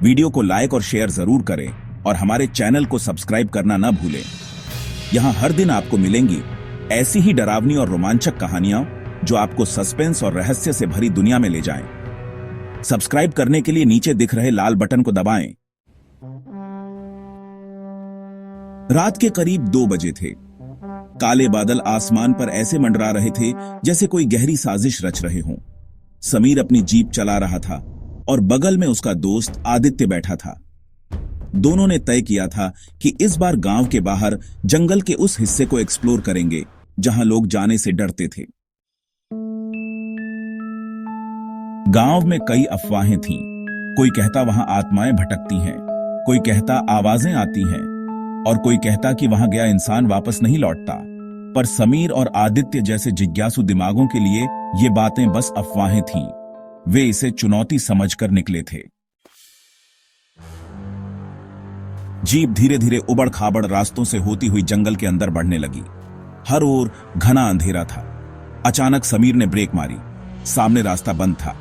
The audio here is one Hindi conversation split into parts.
वीडियो को लाइक और शेयर जरूर करें और हमारे चैनल को सब्सक्राइब करना न भूलें। यहाँ हर दिन आपको मिलेंगी ऐसी ही डरावनी और रोमांचक कहानियां जो आपको सस्पेंस और रहस्य से भरी दुनिया में ले जाएं। सब्सक्राइब करने के लिए नीचे दिख रहे लाल बटन को दबाएं। रात के करीब 2 बजे थे। काले बादल आसमान पर ऐसे मंडरा रहे थे जैसे कोई गहरी साजिश रच रहे हों। समीर अपनी जीप चला रहा था और बगल में उसका दोस्त आदित्य बैठा था। दोनों ने तय किया था कि इस बार गांव के बाहर जंगल के उस हिस्से को एक्सप्लोर करेंगे जहां लोग जाने से डरते थे। गांव में कई अफवाहें थीं। कोई कहता वहां आत्माएं भटकती हैं, कोई कहता आवाजें आती हैं और कोई कहता कि वहां गया इंसान वापस नहीं लौटता। पर समीर और आदित्य जैसे जिज्ञासु दिमागों के लिए ये बातें बस अफवाहें थीं। वे इसे चुनौती समझकर निकले थे। जीप धीरे धीरे उबड़ खाबड़ रास्तों से होती हुई जंगल के अंदर बढ़ने लगी। हर ओर घना अंधेरा था। अचानक समीर ने ब्रेक मारी। सामने रास्ता बंद था।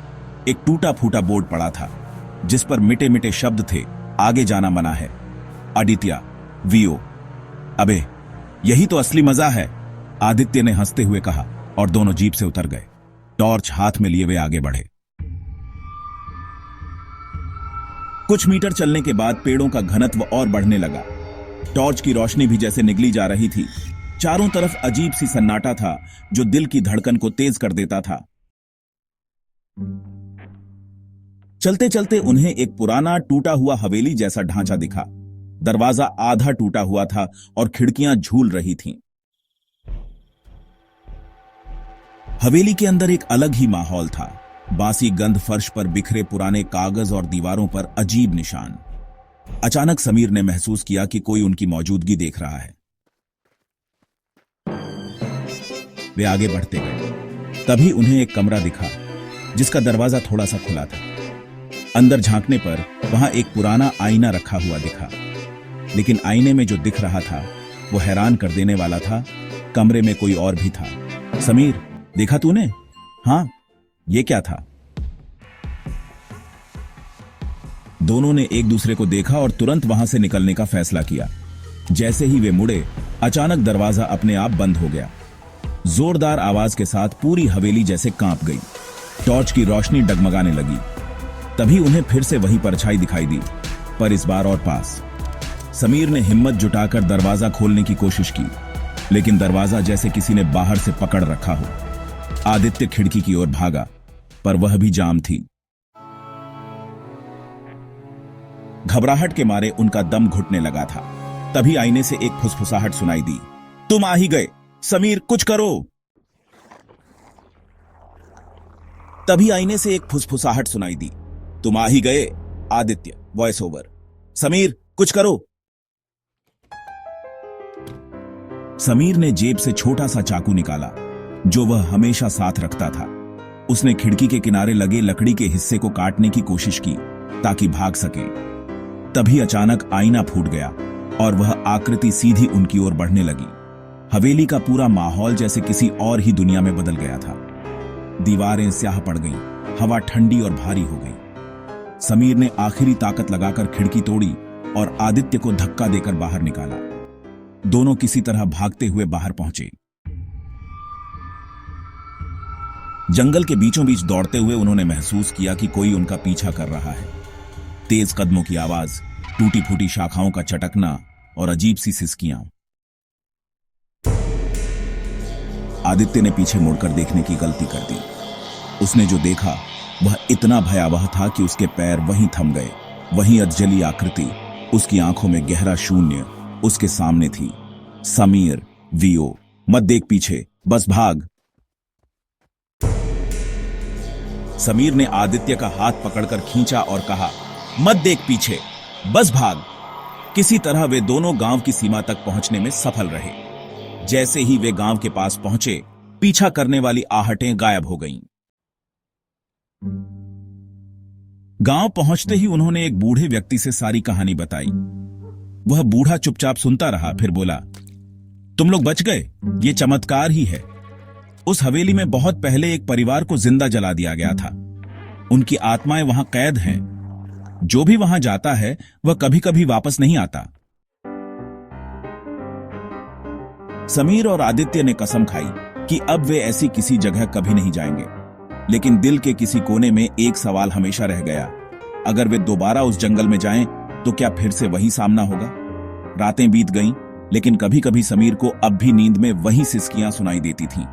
एक टूटा फूटा बोर्ड पड़ा था जिस पर मिटे मिटे शब्द थे, आगे जाना मना है। आदित्य वीओ। अबे यही तो असली मजा है, आदित्य ने हंसते हुए कहा और दोनों जीप से उतर गए। टॉर्च हाथ में लिए वे आगे बढ़े। कुछ मीटर चलने के बाद पेड़ों का घनत्व और बढ़ने लगा। टॉर्च की रोशनी भी जैसे निगली जा रही थी। चारों तरफ अजीब सी सन्नाटा था जो दिल की धड़कन को तेज कर देता था। चलते चलते उन्हें एक पुराना टूटा हुआ हवेली जैसा ढांचा दिखा। दरवाजा आधा टूटा हुआ था और खिड़कियां झूल रही थीं। हवेली के अंदर एक अलग ही माहौल था। बासी गंध, फर्श पर बिखरे पुराने कागज और दीवारों पर अजीब निशान। अचानक समीर ने महसूस किया कि कोई उनकी मौजूदगी देख रहा है। वे आगे बढ़ते गए। तभी उन्हें एक कमरा दिखा जिसका दरवाजा थोड़ा सा खुला था। अंदर झांकने पर वहां एक पुराना आईना रखा हुआ दिखा, लेकिन आईने में जो दिख रहा था वो हैरान कर देने वाला था। कमरे में कोई और भी था। समीर, देखा तूने? हाँ, ये क्या था? दोनों ने एक दूसरे को देखा और तुरंत वहां से निकलने का फैसला किया। जैसे ही वे मुड़े, अचानक दरवाजा अपने आप बंद हो गया। जोरदार आवाज के साथ पूरी हवेली जैसे कांप गई। टॉर्च की रोशनी डगमगाने लगी। तभी उन्हें फिर से वही परछाई दिखाई दी, पर इस बार और पास। समीर ने हिम्मत जुटाकर दरवाजा खोलने की कोशिश की, लेकिन दरवाजा जैसे किसी ने बाहर से पकड़ रखा हो। आदित्य खिड़की की ओर भागा, पर वह भी जाम थी। घबराहट के मारे उनका दम घुटने लगा था। तभी आईने से एक फुसफुसाहट सुनाई दी। तुम आ ही गए, समीर, कुछ करो। तभी आईने से एक फुसफुसाहट सुनाई दी। तुम आ ही गए, आदित्य, वॉइस ओवर। समीर, कुछ करो। समीर ने जेब से छोटा सा चाकू निकाला जो वह हमेशा साथ रखता था। उसने खिड़की के किनारे लगे लकड़ी के हिस्से को काटने की कोशिश की ताकि भाग सके। तभी अचानक आईना फूट गया और वह आकृति सीधी उनकी ओर बढ़ने लगी। हवेली का पूरा माहौल जैसे किसी और ही दुनिया में बदल गया था। दीवारें स्याह पड़ गईं, हवा ठंडी और भारी हो गई। समीर ने आखिरी ताकत लगाकर खिड़की तोड़ी और आदित्य को धक्का देकर बाहर निकाला। दोनों किसी तरह भागते हुए बाहर पहुंचे। जंगल के बीचों बीच दौड़ते हुए उन्होंने महसूस किया कि कोई उनका पीछा कर रहा है। तेज कदमों की आवाज, टूटी फूटी शाखाओं का चटकना और अजीब सी सिसकियां। आदित्य ने पीछे मुड़कर देखने की गलती कर दी। उसने जो देखा वह इतना भयावह था कि उसके पैर वहीं थम गए। वहीं अधजली आकृति, उसकी आंखों में गहरा शून्य उसके सामने थी। समीर, वीओ, मत देख पीछे, बस भाग। समीर ने आदित्य का हाथ पकड़कर खींचा और कहा, मत देख पीछे, बस भाग। किसी तरह वे दोनों गांव की सीमा तक पहुंचने में सफल रहे। जैसे ही वे गांव के पास पहुंचे, पीछा करने वाली आहटें गायब हो गईं। गांव पहुंचते ही उन्होंने एक बूढ़े व्यक्ति से सारी कहानी बताई। वह बूढ़ा चुपचाप सुनता रहा, फिर बोला, तुम लोग बच गए, ये चमत्कार ही है। उस हवेली में बहुत पहले एक परिवार को जिंदा जला दिया गया था। उनकी आत्माएं वहां कैद हैं। जो भी वहां जाता है वह कभी कभी वापस नहीं आता। समीर और आदित्य ने कसम खाई कि अब वे ऐसी किसी जगह कभी नहीं जाएंगे। लेकिन दिल के किसी कोने में एक सवाल हमेशा रह गया, अगर वे दोबारा उस जंगल में जाएं तो क्या फिर से वही सामना होगा? रातें बीत गईं, लेकिन कभी कभी समीर को अब भी नींद में वही सिसकियां सुनाई देती थीं।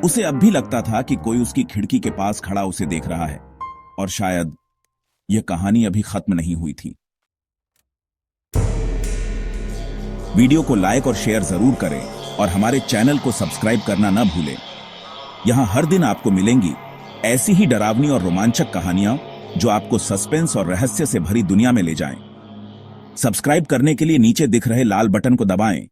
उसे अब भी लगता था कि कोई उसकी खिड़की के पास खड़ा उसे देख रहा है, और शायद यह कहानी अभी खत्म नहीं हुई थी। वीडियो को लाइक और शेयर जरूर करें और हमारे चैनल को सब्सक्राइब करना न भूलें। यहां हर दिन आपको मिलेंगी ऐसी ही डरावनी और रोमांचक कहानियां जो आपको सस्पेंस और रहस्य से भरी दुनिया में ले जाएं। सब्सक्राइब करने के लिए नीचे दिख रहे लाल बटन को दबाएं